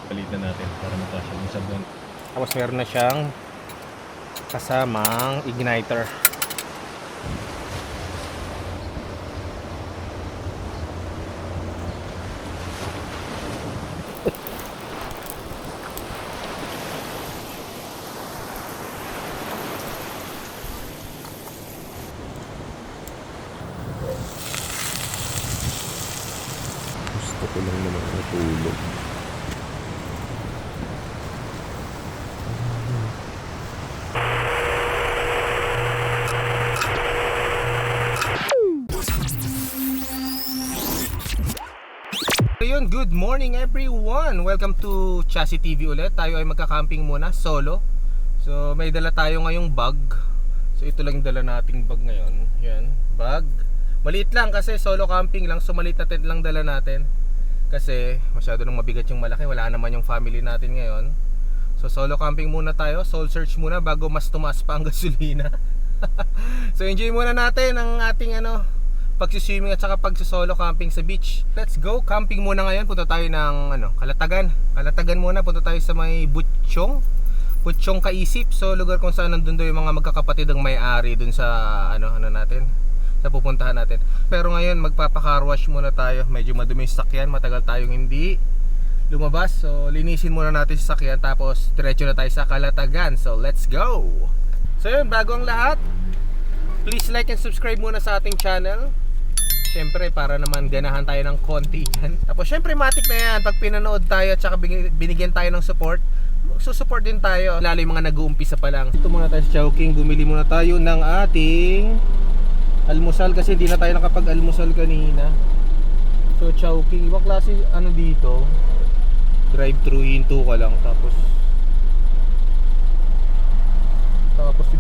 Palitan natin para matasya yung sabon. Tapos meron na siyang kasamang igniter. Gusto ko lang naman matulog. Ayun, good morning everyone! Welcome to Chassis TV ulit. Tayo ay magka-camping muna, solo. So may dala tayo ngayong bag. So ito lang yung dala nating bag ngayon. Yan, bag. Maliit lang kasi solo camping lang. So maliit na tent lang dala natin. Kasi masyado nang mabigat yung malaki. Wala naman yung family natin ngayon. So solo camping muna tayo. Soul search muna bago mas tumaas pa ang gasolina. So enjoy muna natin ang ating pagsiswimming at saka pagsisolo camping sa beach. Let's go, camping muna ngayon. Punta tayo ng Kalatagan. Kalatagan muna, punta tayo sa may Butchong Kaisip. So lugar kung saan nandun daw yung mga magkakapatid ang may-ari dun sa natin, sa pupuntahan natin. Pero ngayon magpapa-car wash muna tayo. Medyo madumi yung sakyan, matagal tayong hindi lumabas. So linisin muna natin sa sakyan, tapos diretso na tayo sa Kalatagan. So let's go. So yun, bago ang lahat, please like and subscribe muna sa ating channel. Siyempre para naman ganahan tayo ng konti yan. Tapos siyempre matik na yan, pag pinanood tayo at saka binigyan tayo ng support, susupport din tayo, lalo yung mga nag-uumpisa pa lang. Ito muna tayo sa Chowking, bumili muna tayo ng ating almusal kasi hindi na tayo nakapag-almusal kanina. So Chowking, ibang klase dito, drive-thru, hinto ka lang, tapos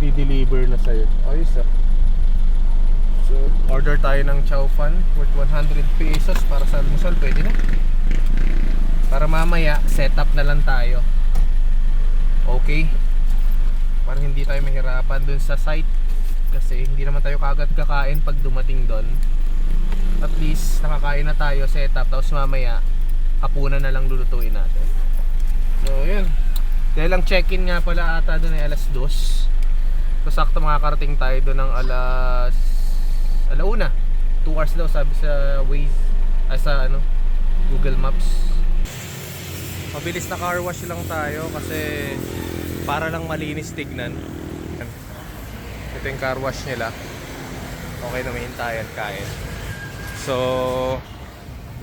i-deliver na sa'yo. Ayos ah. So, order tayo ng chow fan worth 100 pesos para sa almusal. Pwede na. Para mamaya, setup na lang tayo. Okay. Para hindi tayo mahirapan dun sa site. Kasi hindi naman tayo kagad kakain pag dumating dun. At least, nakakain na tayo, setup. Tapos mamaya, hapunan na lang lulutuin natin. So, yun. Dahil lang check-in nga pala ata dun ay alas 2. So, sakto makakarating tayo dun ng alauna. 2 hours daw sabi sa Waze, sa Google Maps. Mabilis na car wash lang tayo kasi para lang malinis tignan. Ito yung car wash nila. Okay na, may hintayan, kain. So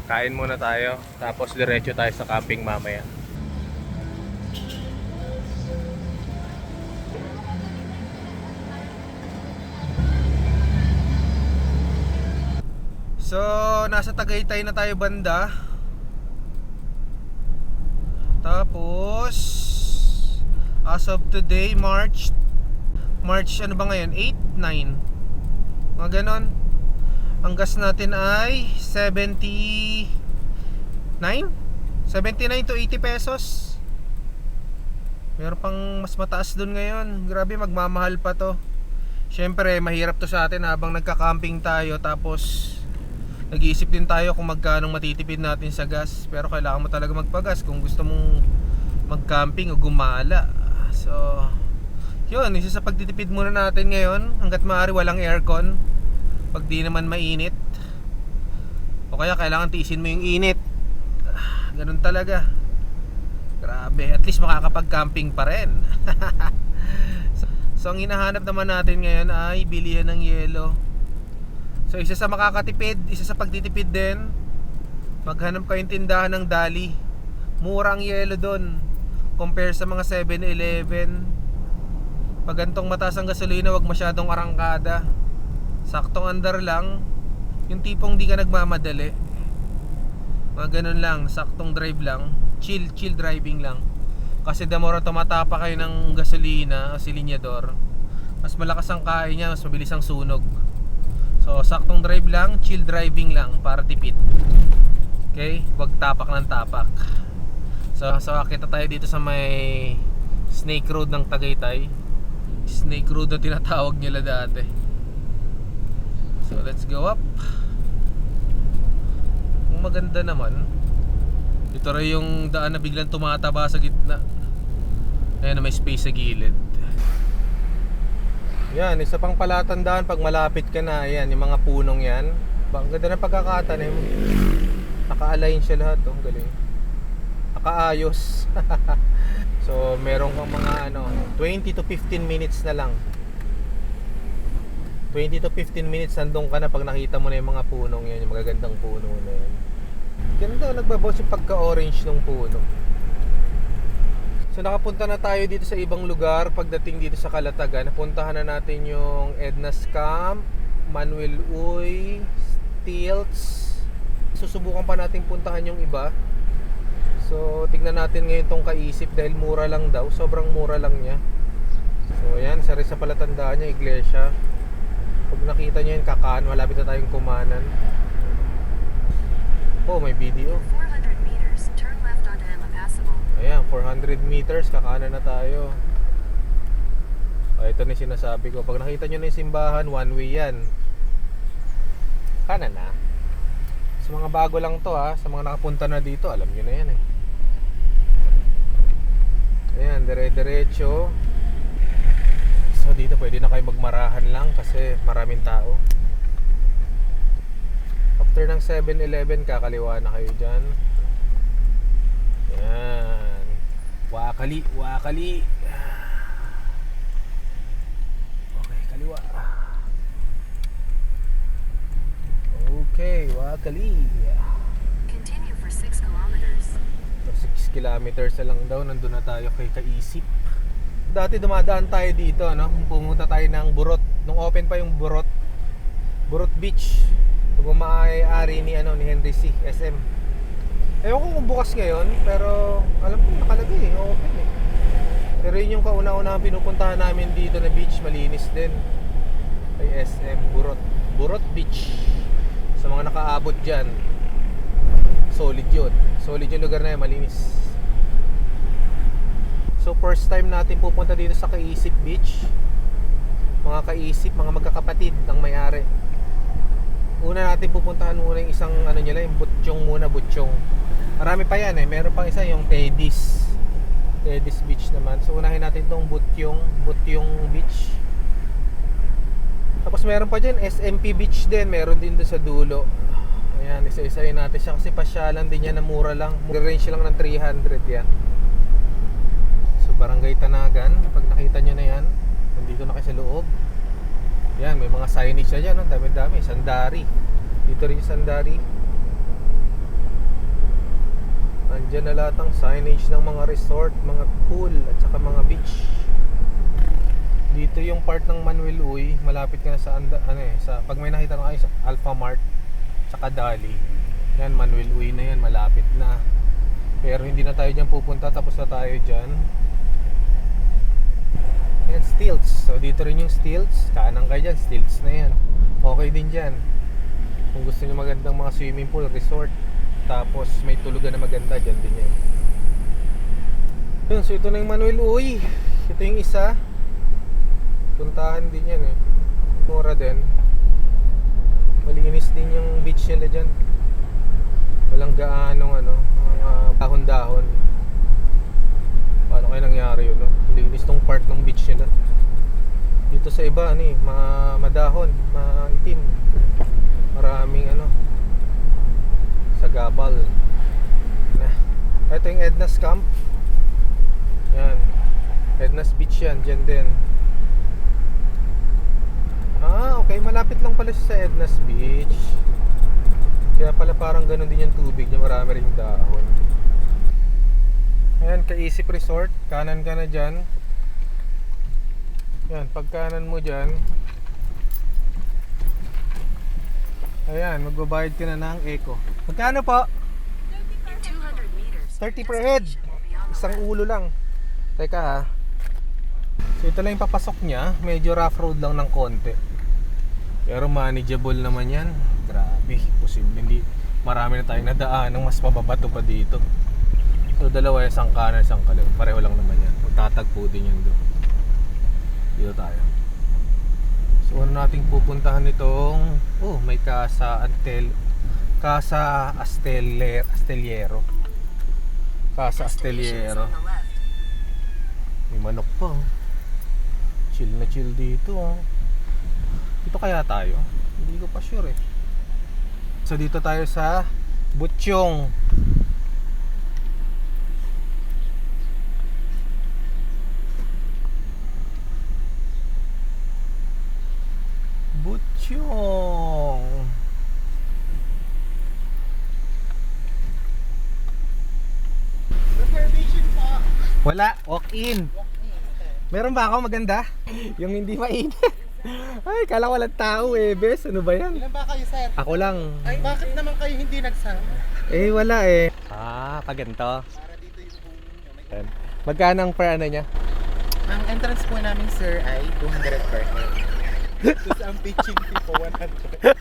kain muna tayo, tapos diretso tayo sa camping mamaya. So, nasa Tagaytay na tayo banda. Tapos as of today, March ano ba ngayon? 8, 9. Mga ganon. Ang gas natin ay 79 to 80 pesos. Meron pang mas mataas dun ngayon. Grabe, magmamahal pa to. Syempre, mahirap to sa atin habang nagka-camping tayo. Tapos nag-iisip din tayo kung magkano matitipid natin sa gas. Pero kailangan mo talaga magpagas kung gusto mong mag-camping o gumala. So yun, isa sa pagtitipid muna natin ngayon. Hanggat maaari walang aircon, pag di naman mainit. O kaya kailangan tiisin mo yung init. Ganun talaga. Grabe, at least makakapag-camping pa rin. So ang hinahanap naman natin ngayon ay bilihan ng yelo. So isa sa makakatipid, isa sa pagtitipid din, maghanap kayong tindahan ng Dali. Mura ang yelo doon compare sa mga 7-Eleven. Pag gantong mataas ang gasolina, wag masyadong arangkada. Saktong andar lang. Yung tipong di ka nagmamadali. Mga ganun lang, saktong drive lang. Chill driving lang. Kasi damora tumatapa kayo ng gasolina o silinyador, mas malakas ang kain niya, mas mabilis ang sunog. So saktong drive lang, chill driving lang para tipid. Okay, wag tapak ng tapak. So kita tayo dito sa may Snake Road ng Tagaytay. Snake Road na tinatawag nila dati. So let's go up. Kung maganda naman, Ito rin yung daan na biglang tumataba sa gitna. Ayan na may space sa gilid. Yan, isa pang palatandaan pag malapit ka na. Ayan, yung mga punong yan. Ang ganda ng pagkakatanim. Naka-align siya lahat. Oh, galing. Nakaayos. So, meron kang mga 20 to 15 minutes na lang. 20 to 15 minutes nandun ka na pag nakita mo na yung mga punong yan, yung magagandang puno na yan. Ganda, nagbabawas yung pagka-orange ng puno. So nakapunta na tayo dito sa ibang lugar. Pagdating dito sa Calatagan, napuntahan na natin yung Edna's Camp, Manuel Uy, Stilts. Susubukan pa natin puntahan yung iba. So tignan natin ngayon tong Kaisip dahil mura lang daw, sobrang mura lang niya. So yan, isa rin sa palatandaan niya, iglesia. Pag nakita nyo yun, Kakan, malapit na tayong Kumanan. Oh, may video. 400 meters, turn left onto Emma Passable. Ayan, 400 meters, kakanan na tayo. Ito na yung sinasabi ko. Pag nakita nyo na yung simbahan, one way yan. Kanan na. Sa mga bago lang to ha, sa mga nakapunta na dito, alam nyo na yan eh. Ayan, dire-diretso. So dito pwede na kayo magmarahan lang kasi maraming tao. After ng 7-Eleven, kakaliwa na kayo dyan. Yan. Wakali, wakali. Okay, kaliwa. Okay, wakali. Continue for 6 kilometers. So 6 kilometers na lang daw, nandun na tayo kay Kaisip. Dati dumadaan tayo dito, pumunta tayo ng Burot. Nung open pa yung Burot Beach. Kung maaari ni Henry C. SM. Ewan ko kung bukas ngayon, pero alam ko nakalagay open eh. Pero yun yung kauna-unahang pinupuntahan namin dito na beach, malinis din. Ay SM Burot Beach. Sa mga nakaabot dyan, solid yun. Solid yung lugar na yun, malinis. So first time natin pupunta dito sa Kaisip Beach. Mga Kaisip, mga magkakapatid ang may-ari. Una natin pupuntahan muna yung isang nila, yung Butchong muna, Butchong. Marami pa yan eh, meron pang isa yung Teddy's Beach naman. So unahin natin tong Butchong Beach. Tapos meron pa dyan SMP Beach din, meron din doon sa dulo. Ayan, isa-isahin natin siya kasi pasyalan din yan na mura lang. Range lang ng 300 yan. Barangay Tanagan, pag nakita nyo na yan, nandito na kayo sa loob. Yan, may mga signage na dyan, dami-dami. Sandari, dito rin yung Sandari. Andyan na lahat ng signage ng mga resort, mga pool, at saka mga beach. Dito yung part ng Manuel Uy, malapit ka na sa pag may nakita na kayo sa Alpha Mart, saka Dali. Yan, Manuel Uy na yan, malapit na. Pero hindi na tayo dyan pupunta, tapos na tayo dyan. Yan, Stilts. So dito rin yung Stilts. Kanan kayo dyan, Stilts na yan. Okay din dyan. Kung gusto nyo magandang mga swimming pool, resort, tapos may tulugan na maganda, dyan din yan. Yun, so ito na yung Manuel Uy. Ito yung isa. Puntahan din yan eh. Mura din. Malinis din yung beach nila dyan. Walang gaanong mga dahon-dahon. Paano kaya nangyari yun, linis tong part ng beach nila. Dito sa iba, madahon, maitim. Maraming sagabal. Ito yung Edna's Camp. Yan. Edna's Beach yan, dyan din. Okay, malapit lang pala siya sa Edna's Beach. Kaya pala parang ganun din yung tubig niya, marami ring dahon. Ayan, Kaisip Resort. Kanan ka na dyan. Yan, pag kanan mo dyan, ayan, magbabayad ka na ng Eco. Magkano po? In 200 meters, 30 per head. Isang ulo lang. Teka ha. So ito lang yung papasok niya. Medyo rough road lang ng konti. Pero manageable naman yan. Grabe, posible hindi. Marami na tayong nadaan ng mas mababato pa dito. So dalawa, isang kanan, isang kaliwa. Pareho lang naman yan. Magtatagpo din yan doon. Dito tayo. So ano nating pupuntahan nitong may Casa Astillero. Casa Destination is Astillero. on the left. May manok pa. Oh. Chill na chill dito. Oh. Dito kaya tayo? Hindi ko pa sure eh. So dito tayo sa Butchong. Butchong. Reservation pa. Wala, walk-in. Meron ba ako maganda? Yung hindi mainit. Ay, kala walang tao eh, bes. Ano ba yan? Ilan ba kayo, sir? Ako lang. Ay, bakit naman kayo hindi nagsama? Eh, wala eh. Ah, pag ganito. Para dito yung home nyo. Yan. Magkano ang per ano niya? Ang entrance po namin, sir, ay 200 per head. Tapos ang pitching fee po, 100.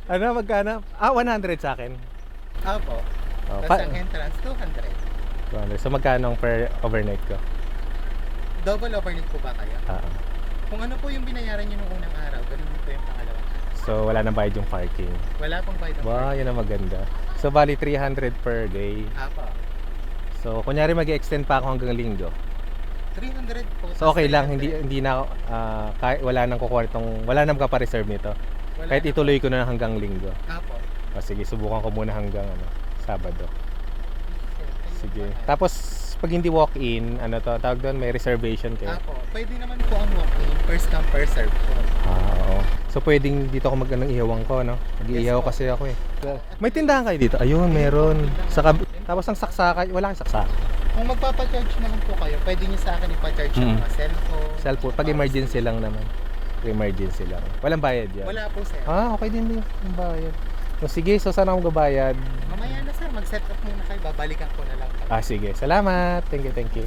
Ano, magkano? Ah, 100 sa akin. Opo. Oh, Tapos ang entrance, 200. 200. So, magkano ang per overnight ko? Double overnight po ba kayo? Ah. Kung ano po yung binayaran nyo nung unang araw, ganun po yung pangalawang araw. So, wala nang bayad yung parking. Wala pong bayad ng Wow, yan ang maganda. So, bali 300 per day. Apo. So, kunyari mag-extend pa ako hanggang linggo. 300 po. So, okay tas lang. 300. Hindi na, kahit wala nang kukuha itong, wala nang magpa-reserve nito. Wala Kahit na ituloy ko na hanggang linggo. po. Apo. O, sige, subukan ko muna hanggang Sabado. Sige. Tapos, Tapos, pag hindi walk-in, ano to, tawag doon, may reservation kayo. Apo. Pwede naman po ang walk-in. First come, first serve po. Oo. So, pwedeng dito ako mag-anong ihawang ko, no? Mag-iihaw Yes, po. kasi ako eh. May tindahan kayo dito? Ayun, meron. Tapos ang saksaka, wala kang saksa. Kung magpapa-charge naman po kayo, pwede nyo sa akin ipa-charge yung mga cellphone. Cellphone, pag emergency lang naman. Pag emergency lang. Walang bayad yan. Wala po, sir. Ah, okay din yung bayad. So, sige, so saan ako magbabayad? Mamaya na, sir. Mag-set up muna kayo. Babalikan ko na lang. Ah, sige. Salamat. Thank you, thank you.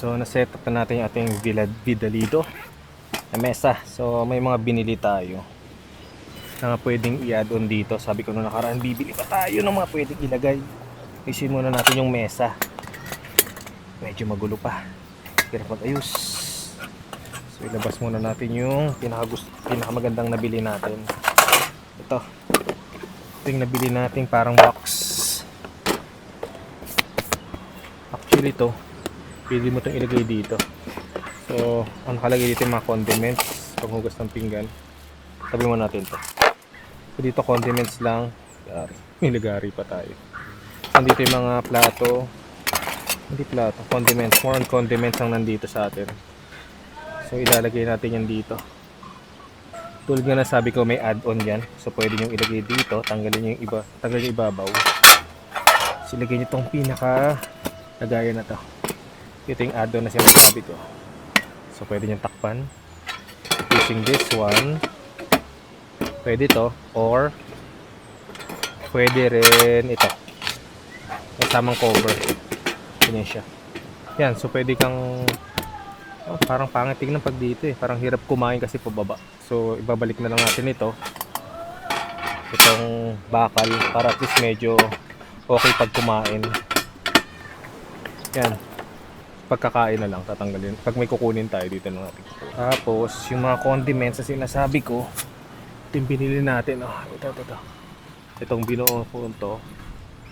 So na-set up na natin yung ating Vidalido na mesa. So may mga binili tayo na pwedeng i-add on dito. Sabi ko nung nakaraan, bibili pa tayo ng mga pwedeng ilagay. Isin muna natin yung mesa. Medyo magulo pa. Hirap mag-ayos. So ilabas muna natin yung pinakamagandang nabili natin. Ito yung nabili natin parang box. Actually ito, pwede mo itong ilagay dito. So ang nakalagay dito yung mga condiments, panghugas ng pinggan. Sabi mo natin to. So dito condiments lang. May lagari pa tayo. Nandito yung mga plato. Hindi plato, condiments. More on condiments ang nandito sa atin. So ilalagay natin yan dito. Tulad nga na sabi ko, may add-on yan. So pwede nyo ilagay dito, tanggalin yung ibabaw. So ilagay nyo itong pinaka lagayan na to. Ito yung add-on na sinasabi ko. So pwede nyo takpan using this one. Pwede to, or pwede rin ito. Kasamang cover. Ganyan siya. Yan, so pwede kang parang pangit tignan pag dito eh. Parang hirap kumain kasi pababa. So ibabalik na lang natin ito. Itong bakal para at least medyo okay pag kumain. Yan. Pagkakain na lang tatanggalin. Pag may kukunin tayo dito na natin. Tapos yung mga condiments na sinasabi ko, ito yung binili natin. Ito. Itong binuo ko ito,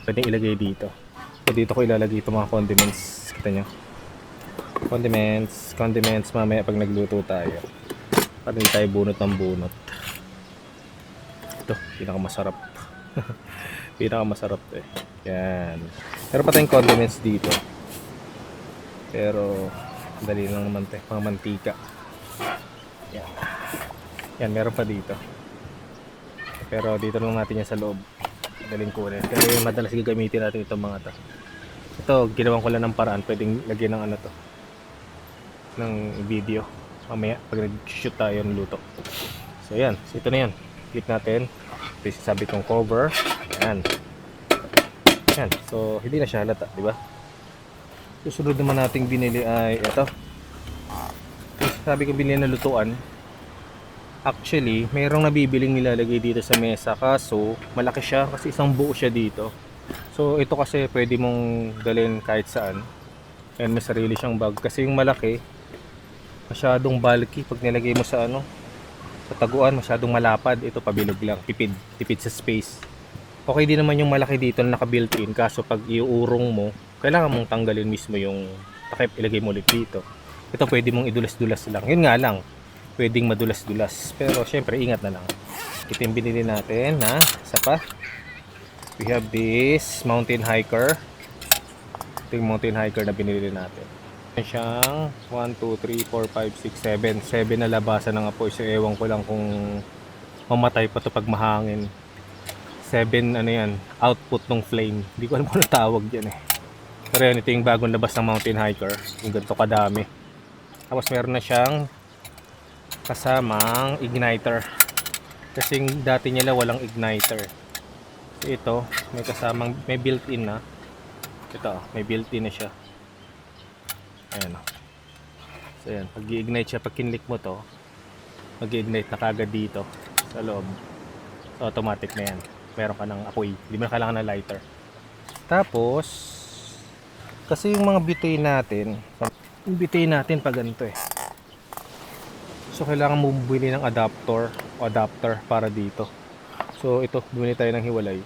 pwedeng ilagay dito. So dito ko ilalagay itong mga condiments. Kita nyo? Condiments mamaya pag nagluto tayo. Para hindi tayo bunot ng bunot. Ito, pinakamasarap. Pinakamasarap eh. Yan. Meron pa tayong condiments dito. Pero, dali lang naman tayo. Mga mantika. Yan. Yan, meron pa dito. Pero dito lang natin yan sa loob. Daling kunin. Kasi madalas gagamitin natin itong mga to. Ito, ginawan ko lang ng paraan. Pwedeng lagyan ng ano to. Ng video. Mamaya, pag nag-shoot tayo ng luto. So, yan. So, ito na yan. Click natin. Ito yung sabi kong cover. Yan. Yan. So, hindi na siya halata. Diba? Susunod naman nating binili ay ito. Yung sabi ko binili na lutuan. Actually, mayroong nabibiling nilalagay dito sa mesa. Kaso, malaki siya kasi isang buo siya dito. So, ito kasi pwede mong dalhin kahit saan. And may sarili siyang bag. Kasi yung malaki, masyadong bulky. Pag nilagay mo sa sa taguan, masyadong malapad. Ito pabilog lang. Tipid sa space. Okay din naman yung malaki dito na naka-built-in. Kaso pag iuurong mo, kailangan mong tanggalin mismo yung takip. Ilagay mo ulit dito. Ito pwede mong idulas-dulas lang. Yun nga lang. Pwedeng madulas-dulas. Pero syempre, ingat na lang. Ito yung binili natin na isa pa. We have this mountain hiker. Ito yung mountain hiker na binili natin. Ito siyang 1, 2, 3, 4, 5, 6, 7. 7 na labasan ng apoy. So ewan ko lang kung mamatay pa to pag mahangin. 7 ano yan, output ng flame. Hindi ko alam kung ano tawag dyan eh. Pero yan, ito yung bagong labas ng mountain hiker. Yung ganito kadami. Tapos meron na siyang kasamang igniter. Kasi dati nila walang igniter. Ito, may kasamang, may built-in na. Ito, may built-in na siya. Ayan o. So yan, pag i-ignite siya, pag kinlik mo to, mag-ignite na kagad dito sa loob. So automatic na yan. Meron ka ng apoy. Hindi mo na kailangan ng lighter. Tapos, kasi yung mga butane natin, yung butane natin pag ganito eh. So kailangan mo bumili ng adapter para dito. So ito, bumili tayo ng hiwalay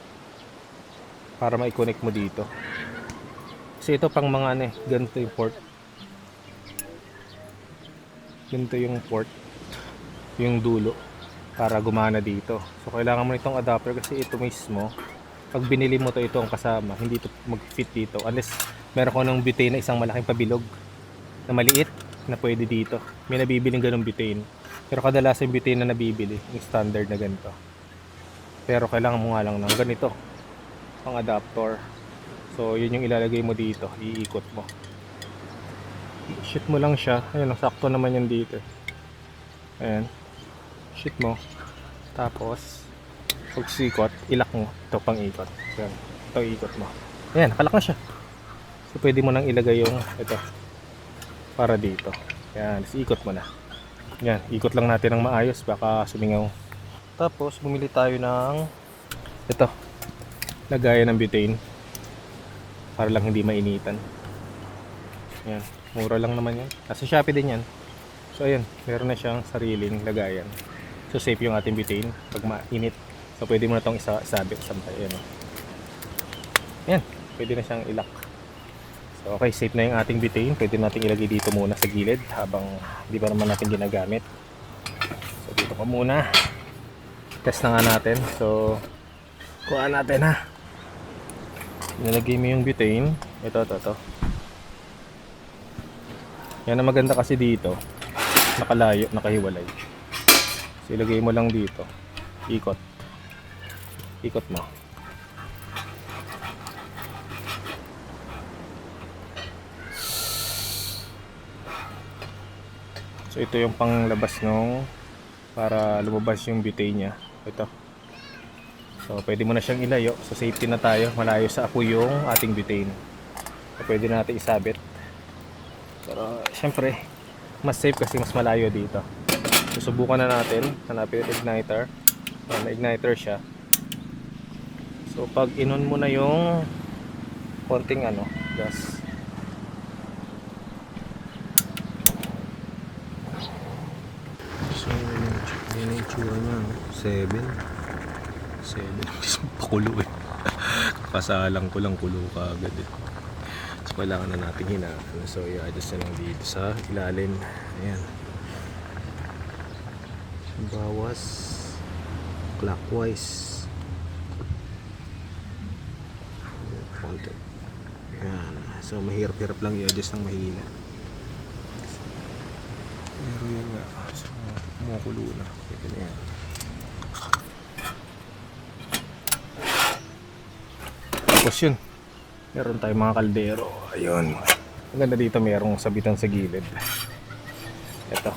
para ma-connect mo dito. Kasi ito pang mga ano eh, ganito yung port. Ganito yung port, yung dulo para gumana dito. So kailangan mo itong adapter kasi ito mismo, pag binili mo to, ito ang kasama, hindi ito mag-fit dito unless meron ko ng butane na isang malaking pabilog na maliit na pwede dito. May nabibiling ganung butane. Pero kadalasan yung butane na nabibili, yung standard na ganito. Pero kailangan mo nga lang ng ganito, pang adapter. So yun yung ilalagay mo dito, iikot mo. I-shoot mo lang siya. Ayun, sakto naman yan dito. Ayan. Shoot mo. Tapos, pag sikot, ilak mo. Ito pang ikot. Ayan. Ito ikot mo. Ayan, nakalak na siya. So pwede mo nang ilagay yung ito. para dito. Yan, ikot mo na. Yan, ikot lang natin ng maayos, baka sumingaw. Tapos bumili tayo ng ito, lagayan ng butane para lang hindi mainitan. Yan, mura lang naman yan. Nasa Shopee din yan. So ayan, meron na siyang sariling lagayan. So safe yung ating butane pag mainit. So pwede mo na itong isabit sampay. Ayan, yan, pwede na siyang ilak. So okay, safe na yung ating butane. Pwede natin ilagay dito muna sa gilid habang di pa naman natin ginagamit. So dito pa muna. Test na nga natin. So kuha natin ha. Nilagay mo yung butane. Ito. Yan ang maganda kasi dito. Nakalayo, nakahiwalay. So ilagay mo lang dito. Ikot. Ikot mo. So ito yung panglabas nung para lumabas yung butane niya. Ito. So pwede mo na siyang ilayo. So safety na tayo. Malayo sa apoy yung ating butane. So pwede na natin isabit. Pero syempre mas safe kasi mas malayo dito. Susubukan na natin. Hanapin yung igniter. Na-igniter siya. So pag inon mo na yung konting gas. So, yun yung itsura niya. 7. Pakulo eh. Kasalang ko lang kulo ka agad eh. So, kailangan na natin hinaan. So, i-adjust na lang dito sa ilalim. Ayan. Bawas. Clockwise. Konti. Ayan. So, mahirap-hirap lang i-adjust ng mahina. Pero yun nga. So, kumukulo na. Ito na yan. Tapos yun. Meron tayong mga kaldero. Ayun. Ang ganda dito merong sabitan sa gilid. Ito.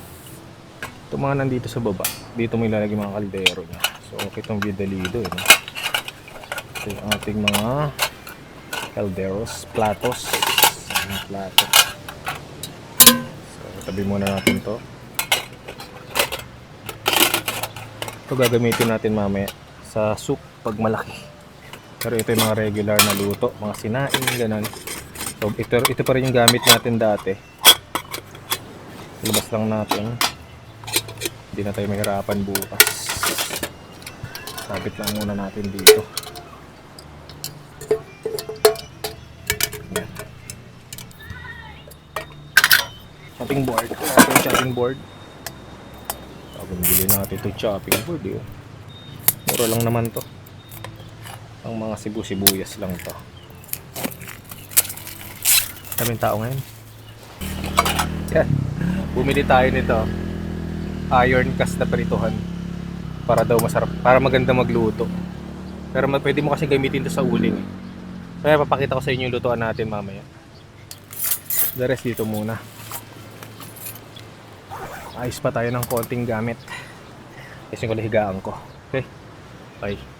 Ito mga nandito sa baba. Dito mo ilalagay mga kaldero niya. So okay itong vidalido. Ito yung ating mga kalderos. Platos. Mga plato. So tabi muna natin to. Ito gagamitin natin mamaya sa soup pag malaki. Pero ito yung mga regular na luto, mga sinaing, ganun. So ito pa rin yung gamit natin dati. Ilabas lang natin. Hindi na tayo mahirapan bukas. Sabit lang muna natin dito. Yan. Chopping board. Ito yung chopping board. Tapos bili natin ito chopping board. Mura lang naman to. Ang mga sibuyas lang to. Daming tao ngayon. Yan. Bumili tayo nito. Iron cast na prituhan. Para daw masarap. Para maganda magluto. Pero pwede mo kasi gamitin ito sa uling. Kaya papakita ko sa inyo yung lutuan natin mamaya. The rest dito muna. Ayos pa tayo ng konting gamit. Kasi ko higaan ko. Okay? Bye.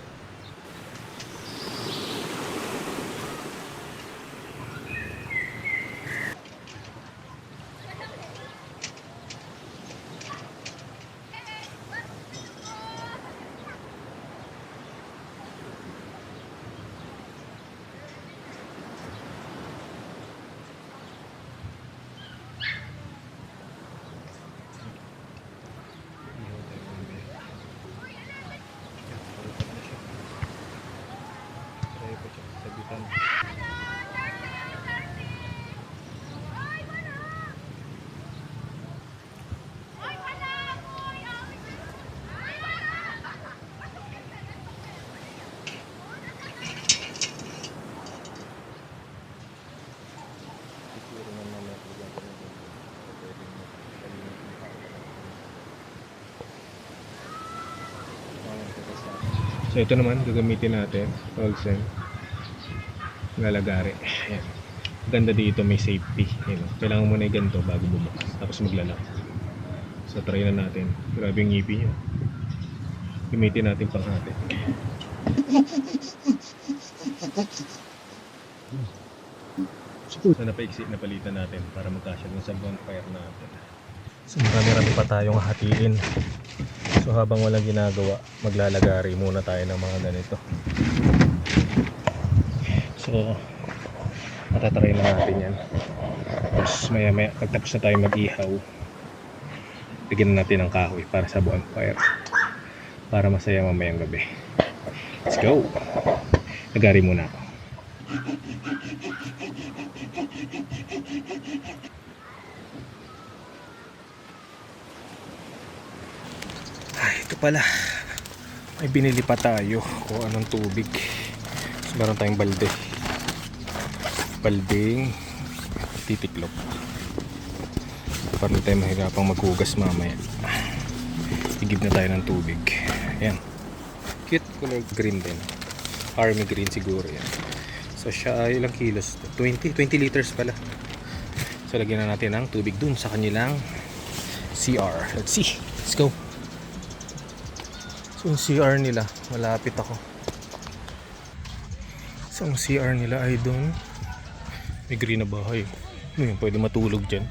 So ito naman gagamitin natin, Olsen lalagari. Ayan. Ganda dito, may safety. Ayan. Kailangan mo na ganito bago bumukas, tapos maglalak. So try na natin. Grabe yung ngipin nyo. Gamitin natin pang hati. So napalitan natin para magkasya dun sa bonfire natin. So marami-rami pa tayong hatiin. So habang walang ginagawa, maglalagari muna tayo ng mga ganito. So matatry na natin yan. Tapos maya pagtapos na tayo mag-ihaw, bigyan natin ng kahoy para sa bonfire, para masaya mamayang gabi. Let's go! Lagari muna ako. Ito pala, may binili pa tayo kung anong tubig. So, meron tayong balding titiklop para hindi tayo mahirapang maghugas mamaya. Igib na tayo ng tubig. Ayan, cute color green din, army green siguro yan. So siya ay ilang kilos, 20 liters pala. So lagyan na natin ng tubig dun sa kanilang CR. Let's see, let's go. So yung CR nila, malapit ako. So yung CR nila ay doon. May green na bahay. Pwede matulog dyan.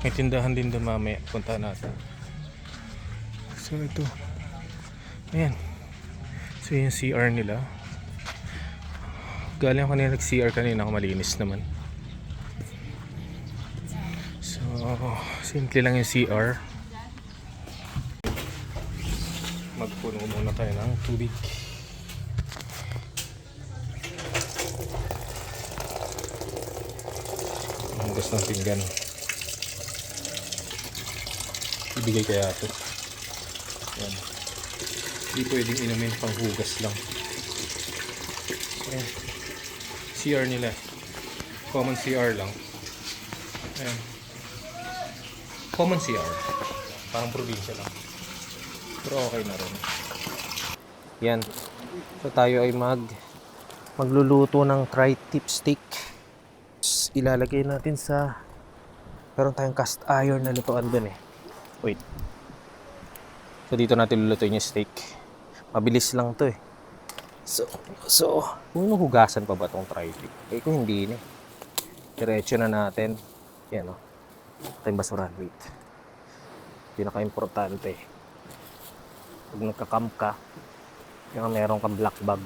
May tindahan din doon mamaya. Punta natin. So ito. Ayan. So yung CR nila. Galing ako kanina nag-CR kanina. Malinis naman. So simple lang yung CR. Magpuno muna tayo ng tubig. Hugas ng pinggan. Ibigay kaya ito. Yan. Hindi pwedeng inumin, pang hugas lang. Ayan. CR nila. Common CR lang. Ayan. Common CR. Parang probinsya lang. Pero okay na rin. Yan. So tayo ay magluluto ng tri-tip steak. Ilalagay natin sa, meron tayong cast iron na lutuan dun eh. Wait. So dito natin lulutuin yung steak. Mabilis lang to eh. So kung hugasan pa ba tong tri-tip? Eh kung hindi eh. Diretso na natin. Yan o. Tayong basuran. Wait. Pinaka-importante. Pag nagka-camp ka, yung meron kang black bag.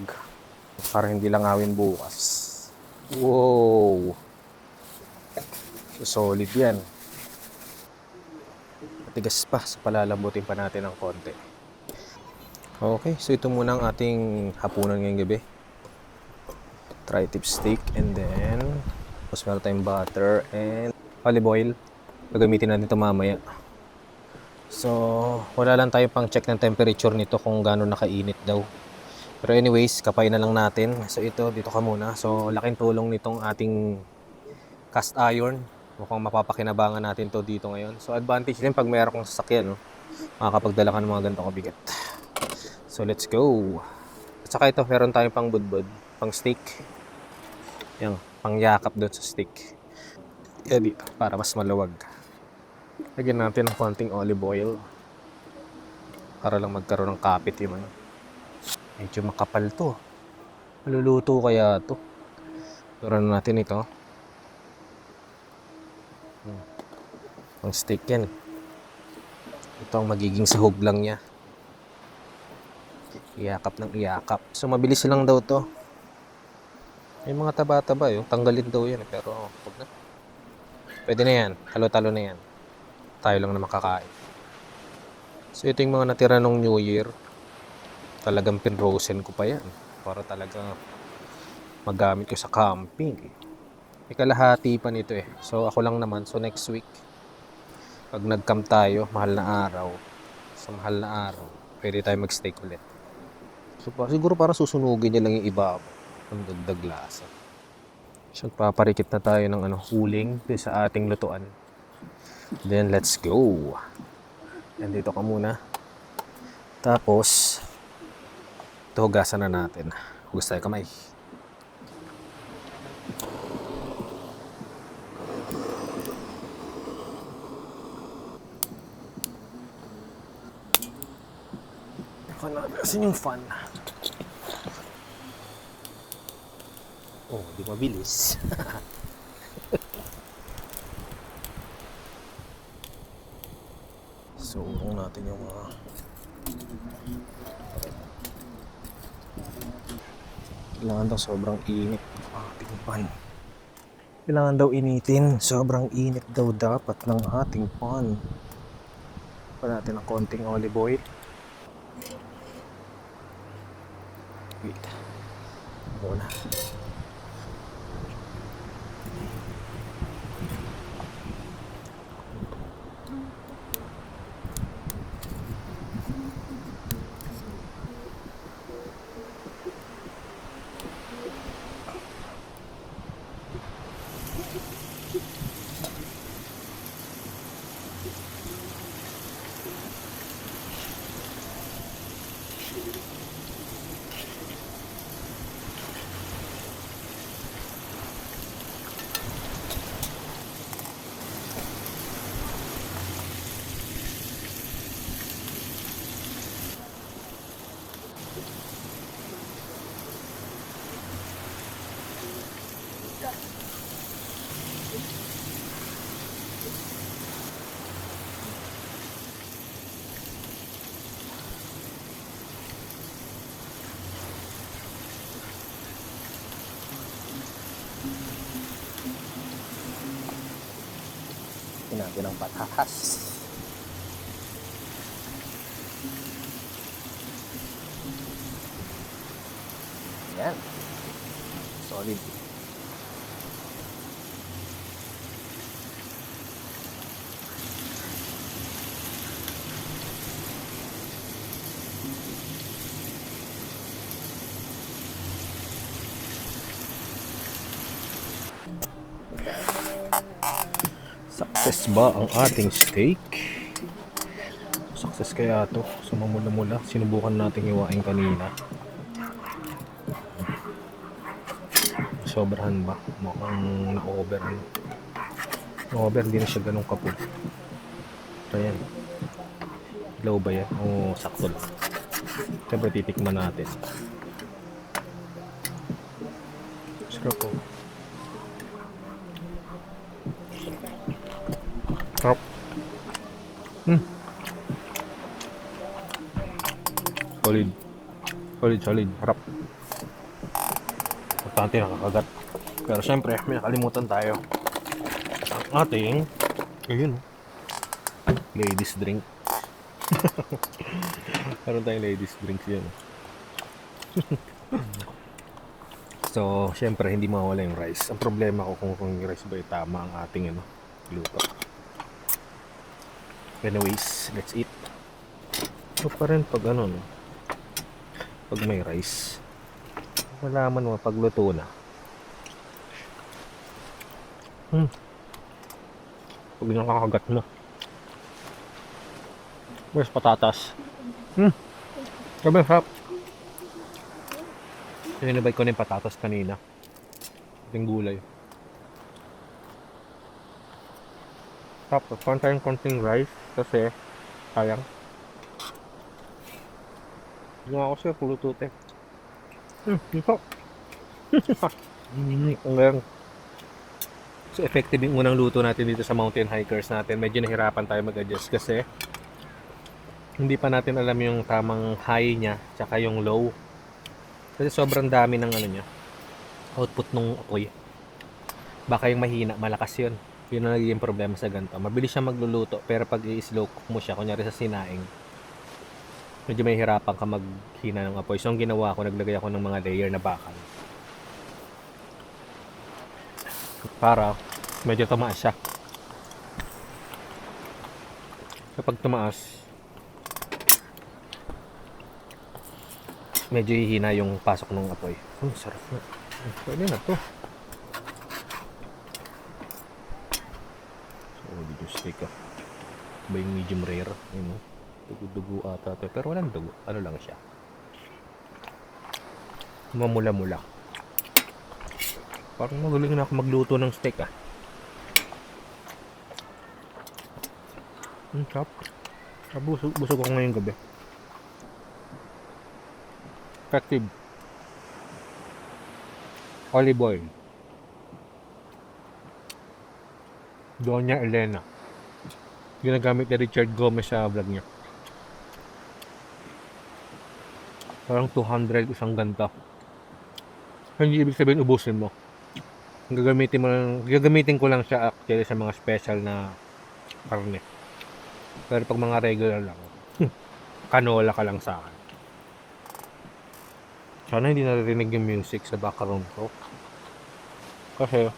Para hindi lang awin bukas. Wow! So, solid yan. Matigas pa. So, palalambutin pa natin ng konti. Okay. So, ito muna ang ating hapunan ngayong gabi. Tri-tip steak. And then, tapos meron tayong butter and olive oil. Gagamitin natin ito mamaya. So, wala lang tayo pang check ng temperature nito kung gaano nakainit daw. Pero anyways, kapay na lang natin. So, ito, dito ka muna. So, laking tulong nitong ating cast iron. Mukhang mapapakinabangan natin to dito ngayon. So advantage din pag mayroon kang sasakyan, no? Makakapagdala ka ng mga ganitong kabigat. So let's go. At saka ito, meron tayong pang budbud, pang steak. Yan, pang yakap doon sa steak. Yan dito, para mas maluwag. Lagyan natin ng konting olive oil. Para lang magkaroon ng kapit yung ano. Medyo makapal to. Maluluto kaya to. Turan natin ito. Ang steak yan. Ito ang magiging sahog lang niya. Iyakap ng iyakap. So mabilis lang daw to. May mga taba-taba yung tanggalin daw yan. Pero huwag na. Pwede na yan. Halo-talo na yan. Tayo lang na makakain. So ito yung mga natira nung New Year. Talagang pinrosen ko pa yan. Para talaga magamit ko sa camping. May kalahati pa nito eh. So ako lang naman. So next week, pag nag-camp tayo, mahal na araw. Sa mahal na araw, pwede tayo mag-steak ulit. So siguro parang susunugin niya lang yung iba ng dagdag lasa. So paparikit na tayo ng huling sa ating lutuan. Then let's go. Nandito ka muna. Tapos, ito hugasan na natin. Hugas tayo kamay. Asan yung fan? Oh, di mabilis. Kailangan daw sobrang init ang ating pan. Kailangan daw initin. Sobrang init daw dapat ng ating pan. Pa natin ng konting olive oil. Wait. Muna. Natin ang patahas. Yan. Solid. Success ba ang ating steak? Success kaya to? Sumamula-mula. Sinubukan natin iwain kanina. Sobrahan ba? Mukhang na-over. Na-over, hindi na siya ganun kapul. So yan. Low ba yan? O sakto lang. Siyempre titikman natin. Sarap po. Sarap. Solid. Solid. Harap. Importante nakakagat. Pero syempre, may nakalimutan tayo. Ang ating, ayun, ladies drink. Meron tayong ladies drinks yan. So, syempre, hindi mawala yung rice. Ang problema ko kung yung rice ba ay tama ang ating luto. Anyways, let's eat. So pa rin pag pag may rice, malaman mo pag luto na. Pag nakakagat mo. Where's patatas? Sabi, harap. Sinabay ko na yung patatas kanina. Yung gulay. Tapos, kuhan tayong konting rice kasi sayang. Hindi nga ako siya pulututin. Ito. Ang galing. So, effective yung unang luto natin dito sa mountain hikers natin. Medyo nahirapan tayo mag-adjust kasi hindi pa natin alam yung tamang high niya tsaka yung low. Kasi sobrang dami ng niya, output nung apoy. Baka yung mahina, malakas yun. Yun ang nagiging problema sa ganito. Mabilis siya magluluto, pero pag i-slow cook mo siya, kunyari sa sinaing, medyo may hirapan ka maghina ng apoy. So, ang ginawa ko, naglagay ako ng mga layer na bakal. Para medyo tumaas siya. Kapag tumaas, medyo hihina yung pasok ng apoy. Sarap na. Pwede na to. Video steak ba yung medium rare, dugo-dugo ata to, pero walang dugo, lang siya, mamula-mula. Parang magaling na ako magluto ng steak Sarap. Busog ako ngayong gabi. Effective. Olive oil. Doña Elena. Ginagamit ni Richard Gomez sa vlog niya. Parang 200 isang ganito. Hindi ibig sabihin ubusin mo. Gagamitin ko lang siya actually sa mga special na karne. Pero pag mga regular lang, kanola ka lang sa akin. Sana hindi naririnig yung music sa background ko. Kasi,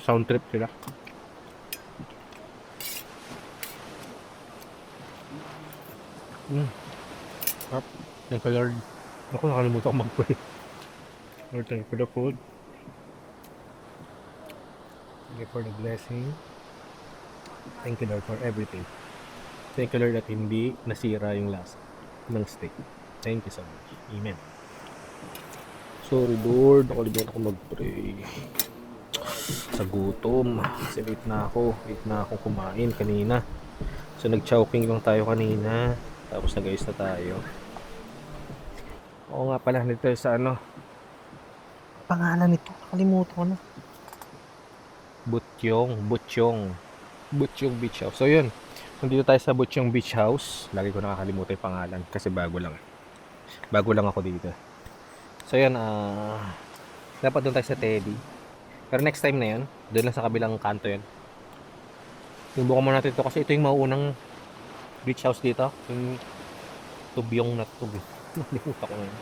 sound trip sila. Thank you Lord. Ako nakalimutan ko mag-pray. Lord, thank you for the food. Thank you for the blessing. Thank you Lord for everything. Thank you Lord at hindi nasira yung lasa ng steak. Thank you so much. Amen. Sorry Lord, nakalimutan ako mag-pray. Sa gutom. Kasi late na ako kumain kanina. So nag-chowking lang tayo kanina. Tapos nag-ayos na tayo. Oo nga pala, nito sa ano. Pangalan nito, nakalimutan ko na. Butchong Beach House. So yun, nandito tayo sa Butchong Beach House. Lagi ko nakakalimutan yung pangalan kasi bago lang ako dito. So yun, dapat doon tayo sa Teddy. Pero next time na yun, doon lang sa kabilang kanto yun. Subukan muna natin ito kasi ito yung mauunang beach house dito. Yung tubyong na tubig. Nakalimutan ko na yun.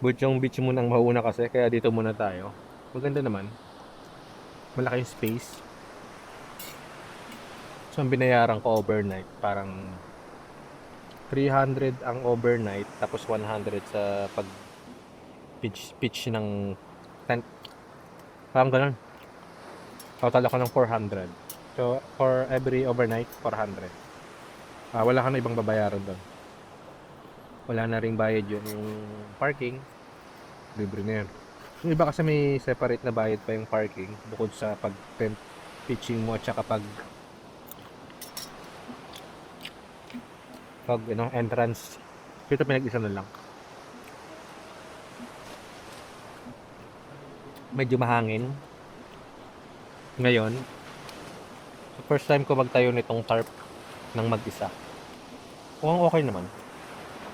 Butchong Beach muna ang mauna kasi, kaya dito muna tayo. Maganda naman. Malaki yung space. So ang binayaran ko overnight, parang 300 ang overnight, tapos 100 sa pag pitch ng tent. Parang ganun. Total ako ng 400. So for every overnight, 400. Wala ka na ibang babayaran doon. Wala na ring bayad yun. Yung parking, libre na yun. Yung iba kasi may separate na bayad pa yung parking bukod sa pag tent pitching mo at saka pag entrance. Ito pinag-isa na lang. Medyo mahangin ngayon. First time ko magtayo nitong tarp ng mag-isa. Mukhang okay naman.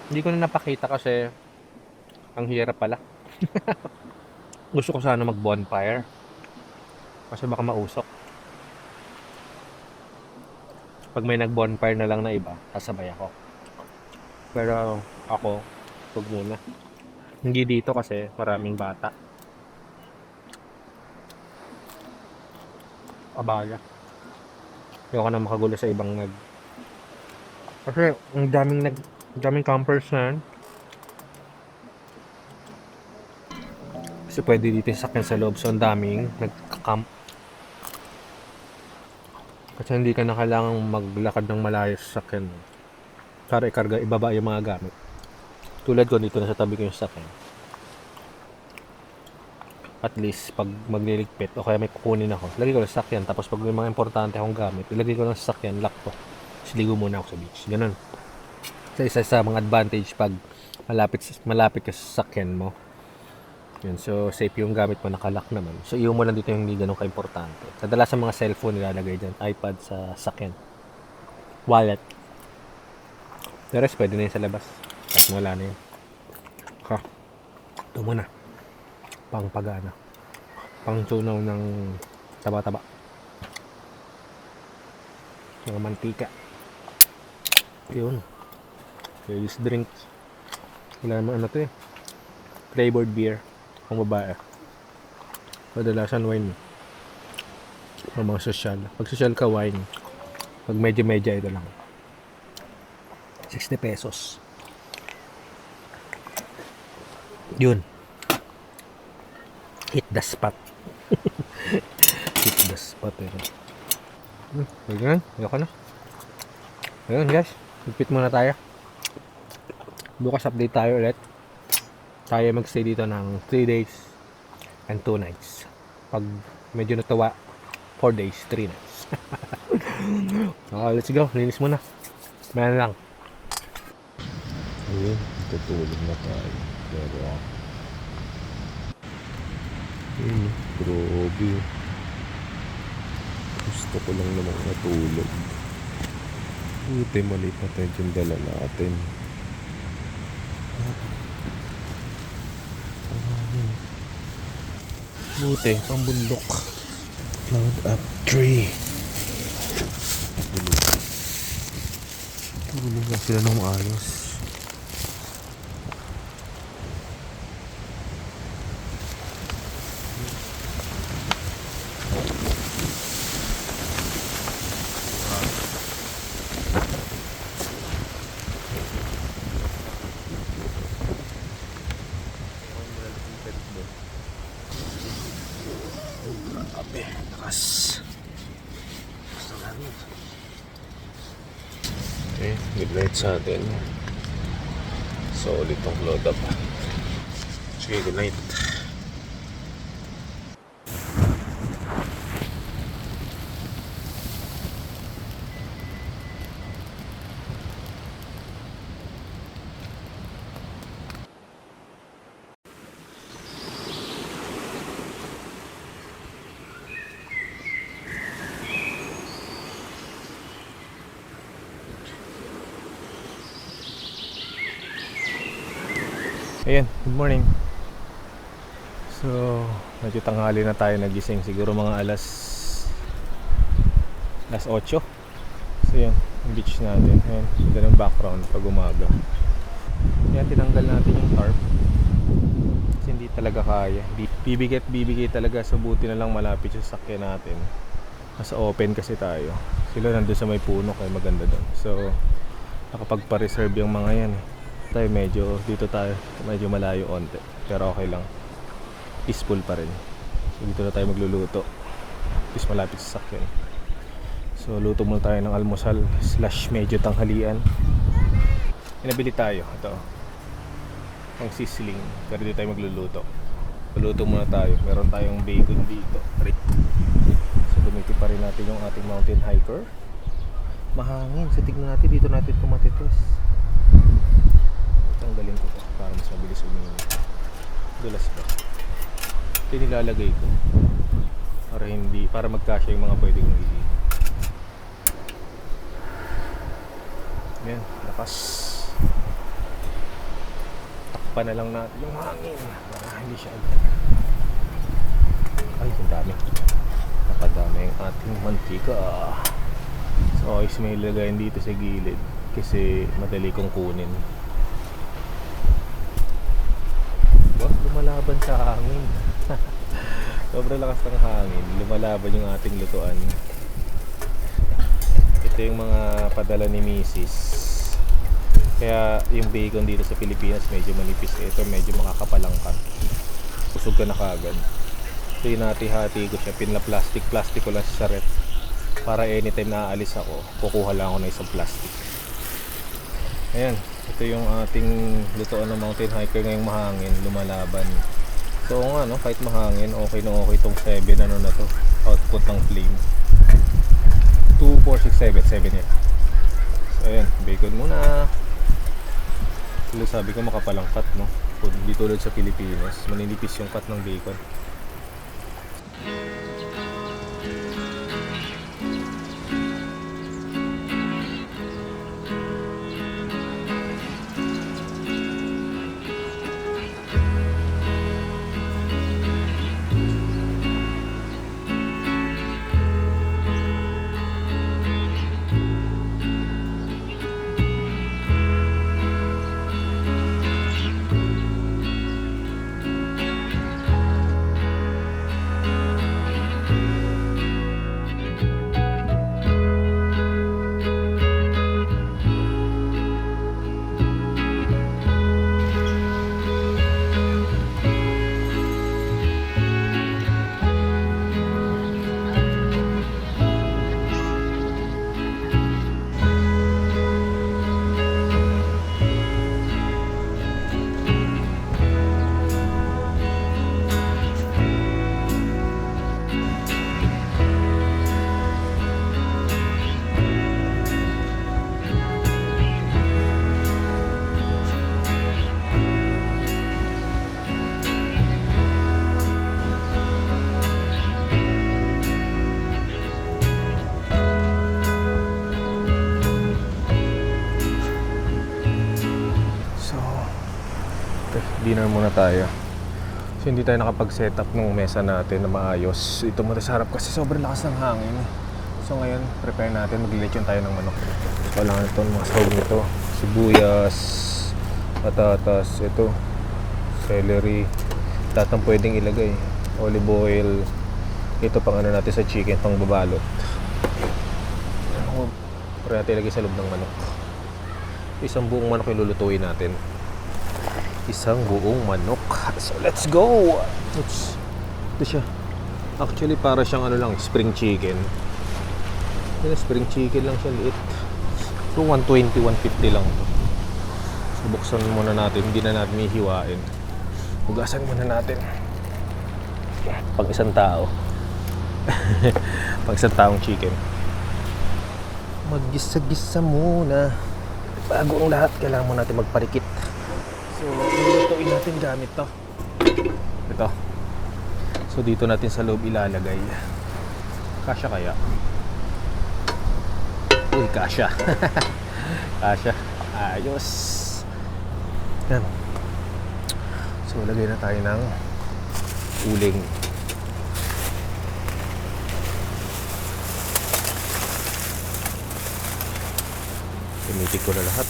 Hindi ko na napakita kasi ang hirap pala. Gusto ko sana mag-bonfire kasi baka mausok. Pag may nag-bonfire na lang na iba, sasabay ako. Pero ako, huwag muna. Hindi dito kasi maraming bata. Abala. Ayoko na makagulo sa ibang kasi ang daming campers na yan. Kasi pwede dito sakyan sa loob. So ang daming nagka-camp. Kasi hindi ka na kailangang maglakad ng malayo sa sakyan. Para ikarga, ibaba yung mga gamit. Tulad ko dito na sa tabi ko yung sakyan. At least pag magliligpit o kaya may kukunin ako, lagay ko sa sakyan. Tapos pag may mga importante akong gamit, ilagay ko lang sa sakyan, lock ko. Siligo muna ako sa beach. Ganun. So isa sa mga advantage pag malapit ka sa sakyan mo. Yun, so safe yung gamit mo, nakalock naman. So iyon mo lang dito yung hindi ganun ka-importante. Kadalasan mga cellphone nilalagay dyan, iPad sa sakyan, wallet. The rest pwede na yun sa labas. Tapos wala na yun. Ito muna. Pang pagana. Pang tunaw ng taba-taba. Yung mantika. Yun. Ladies drink. Wala naman ano to eh. Flavored beer. Ang babae. Kadalasan wine. O mga social. Pag social ka, wine. Pag medyo ito lang. 60 pesos. Yun. Hit the spot. Hit the spot eh. Ayun. Ayoko na. Ayun guys. Repeat muna tayo. Bukas update tayo ulit. Tayo magstay dito ng 3 days and 2 nights. Pag medyo natuwa, 4 days, 3 nights. Let's go. Linis muna. Mayan lang. Ayun. Tutulog na tayo. Pero grabe. Gusto ko lang naman matulog. Buti maliit na tayo yung dala natin. Buti, pambundok. Cloud up tree. Tulog na sila ng ayos. Grabe, lakas. Okay, good night sa atin. Solid tong load up. Sige, good night. Ayan, good morning. So, medyo tanghali na tayo nagising. Siguro mga alas 8. So yun, yung beach natin. Ayan, ganun background pag umaga. Ayan, tinanggal natin yung tarp. Kasi hindi talaga kaya. Bibigay talaga. So buti na lang malapit yung sakyan natin. Nasa open kasi tayo. Sila nandun sa may puno kaya maganda doon. So, nakapagpa-reserve yung mga yan eh. Tayo dito tayo medyo malayo onte, pero okay lang, peaceful pa rin. So dito na tayo magluluto, is malapit sa sakyan. So luto muna tayo ng almusal / medyo tanghalian. Pinabili tayo ito pang sizzling, pero dito tayo magluluto. Luto muna tayo, meron tayong bacon dito. So gamitin pa rin natin yung ating mountain hiker. Mahangin, so tignan natin, dito natin tumatitis. Tanggalin ko to para mas mabilis uminit. Dulas ba? Ito nilalagay ko para magkasya yung mga pwede kong iinin. Yan, lakas. Takpan na lang natin yung hangin para hindi siya agad. Ay, ang dami. Napadami yung ating mantika. So, ayos may lagayin dito sa gilid kasi madali kong kunin. Lumalaban sa hangin. Sobrang lakas ng hangin. Lumalaban yung ating lutuan. Ito yung mga padala ni Mrs. Kaya yung bacon dito sa Pilipinas medyo manipis. Ito medyo makakapalangkan. Busog ka na kagad. So yun, hati-hati ko siya. Pinla-plastic ko lang sa ref. Para anytime na aalis ako, kukuha lang ako ng isang plastic. Ayan, ito yung ating lutoan ng mountain hiker ngayong mahangin, lumalaban. So nga no, kahit mahangin, okay na okay itong 7 ano na to, output ng flame. 2, 4, 6, 7 yan. So ayan, bacon muna. Sabi ko makapalang cut no, hindi tulad sa Pilipinas, maninipis yung cut ng bacon. dinner muna tayo. So hindi tayo nakapag-set up ng mesa natin na maayos. Ito muna sa harap kasi sobrang lakas ng hangin. So ngayon, prepare natin. Maglilechon tayo ng manok. So kailangan ito, mga sahog nito. Sibuyas, patatas, ito, celery. Tatang pwedeng ilagay. Olive oil. Ito pang ano natin sa chicken, pang babalot. Pwede natin ilagay sa loob ng manok. Isang buong manok yung lulutuin natin. Isang buong manok. So let's go! Oops. Ito siya. Actually para siyang ano lang, spring chicken. Yan, spring chicken lang siya, liit. So 120, 150 lang to. So buksan muna natin, hindi na natin hihiwain. Hugasan muna natin. Pang isang tao. Pang isang taong chicken. Maggisa-gisa muna. Bago ang lahat, kailangan mo natin magparikit. So, ilulutuin natin gamit to. Ito. So, dito natin sa loob ilalagay. Kasya kaya? Uy, kasya. Kasya. Ayos. Yan. So, lagay na tayo ng uling. Gamitin ko na lahat.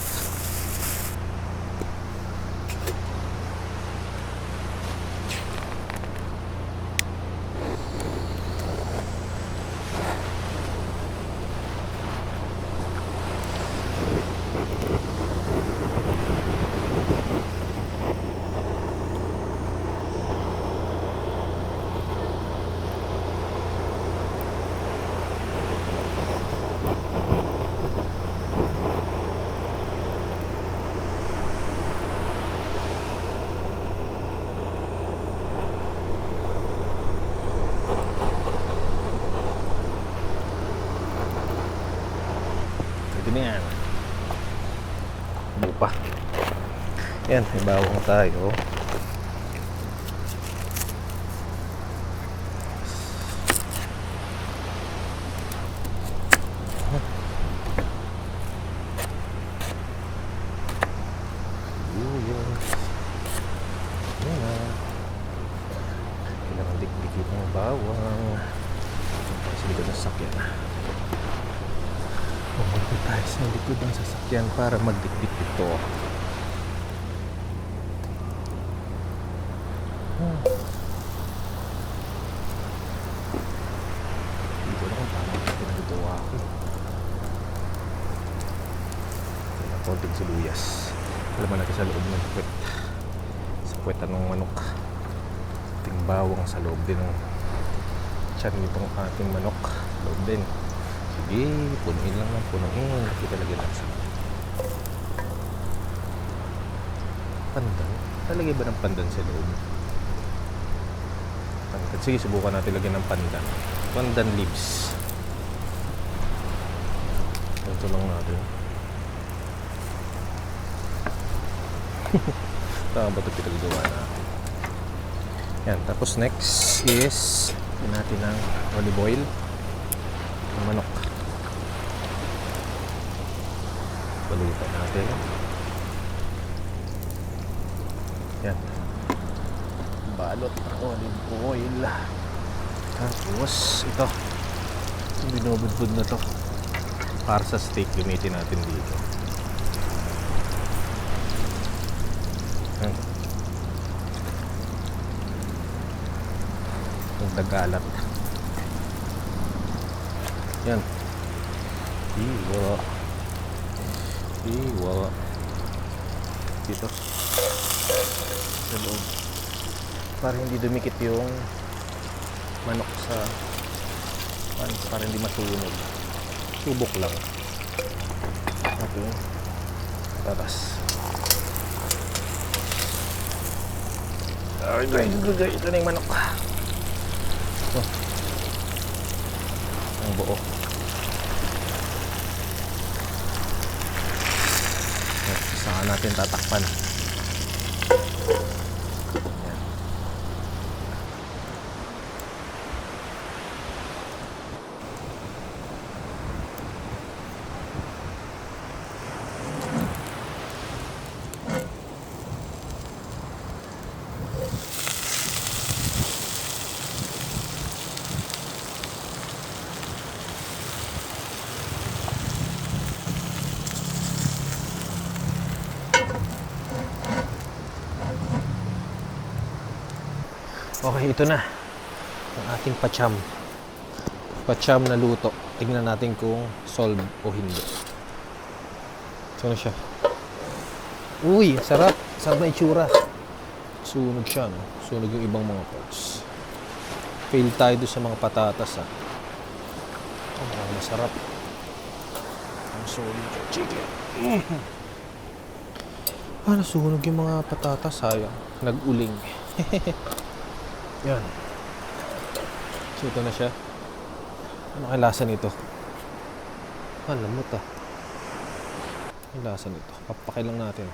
Pwede na yan. Bupa. Yan, may bawang tayo. Kailangan dik-dikit ng bawang. Sa likod ng sasakyan. Pumunta tayo sa likod ng sasakyan para magdikdik ito. Hindi ko na kung paano pinagagawa ko. Kailangan konting siluyas. Alam natin sa loob ng puwet. Sa puwetan ng manok. Ating bawang sa loob din ng tiyan nitong ating manok. Loob din. Sige, punuin lang ng punuin. Kita lagyan lang sa pandan. Talagay ba ng pandan sa loob? Pandan. Sige, subukan natin lagyan ng pandan. Pandan leaves. Ito lang natin. Tama ba ito pinagawa natin? Yan, tapos next is lagyan natin ng olive oil. Ang manok. Balutan natin. Yan. Balot ng olive oil. Tapos ito. Binubudbud na to. Para sa steak gamitin natin dito. Yan. Nagdagalat. Yan. Iwa. Dito. Sa loob. Para hindi dumikit yung manok sa para hindi masunog. Subok lang. Ating patatas. Alright, ito na yung manok. Oh. Ang buo. Saka natin tatakpan. Ayan. Okay, ito na. Ang ating pacham. Pacham na luto. Tingnan natin kung solve o hindi. Ito na siya. Uy, sarap. Sarap na itsura. Sunog siya, no? Sunog yung ibang mga parts. Fail tayo doon sa mga patatas, ha? Oh, masarap. Ang sunog yung chicken. Nasunog yung mga patatas, sayang. Nag-uling. Yan. So, ito na siya. Ano kaya lasa nito? Lamot, ah. Ang lasa nito. Papakilang natin.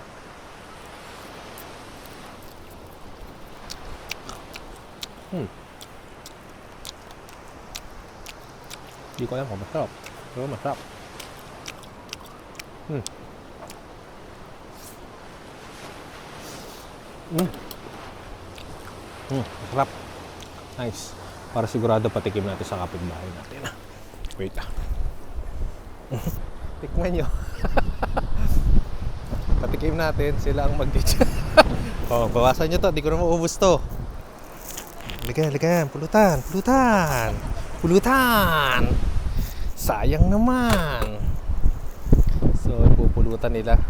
Hindi ko alam kung masarap. Pero masarap. Masarap. Nice. Para sigurado patikim natin sa kapitbahay natin. Wait lang. Tikman nyo. Patikim natin. Sila ang mag-teach. Oh, bawasan nyo to. Di ko na maubos to. Ligan. Pulutan. Sayang naman. So, pupulutan nila.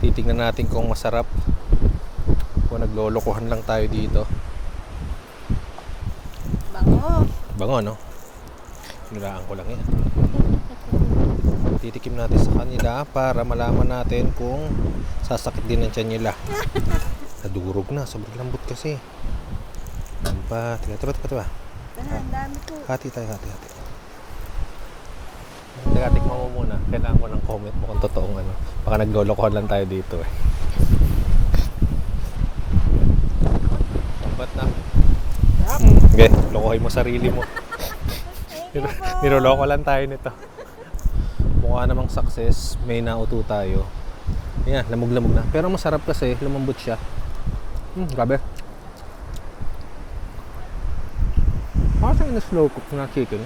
Titingnan natin kung masarap. Kung naglolokohan lang tayo dito. Bango, no? Niraan ko lang yan. Titikim natin sa kanila para malaman natin kung sasakit din ang tiyan nila. Nadurog na. Sobrang lambot kasi. Tiba. Ang dami ko. Hati. Teka, tikman mo muna. Kailangan ko ng comment mo kung totoong ano. Baka naglolokohan lang tayo dito eh. Ba't na? Okay, lokohin mo sarili mo. Niloloko lang tayo nito. Mukha namang success. May nauto tayo. Yan, lamog-lamog na. Pero masarap kasi, lumambot siya. Grabe. Parang na slow cook na chicken.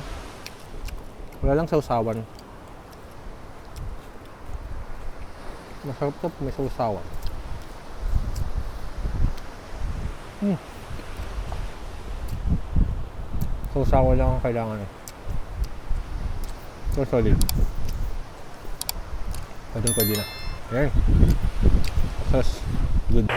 Wala lang sausawan. Masarap to, may sausawan. Sausawan lang ang kailangan eh. So solid. Pwede na. Ayan. Sauce. Good.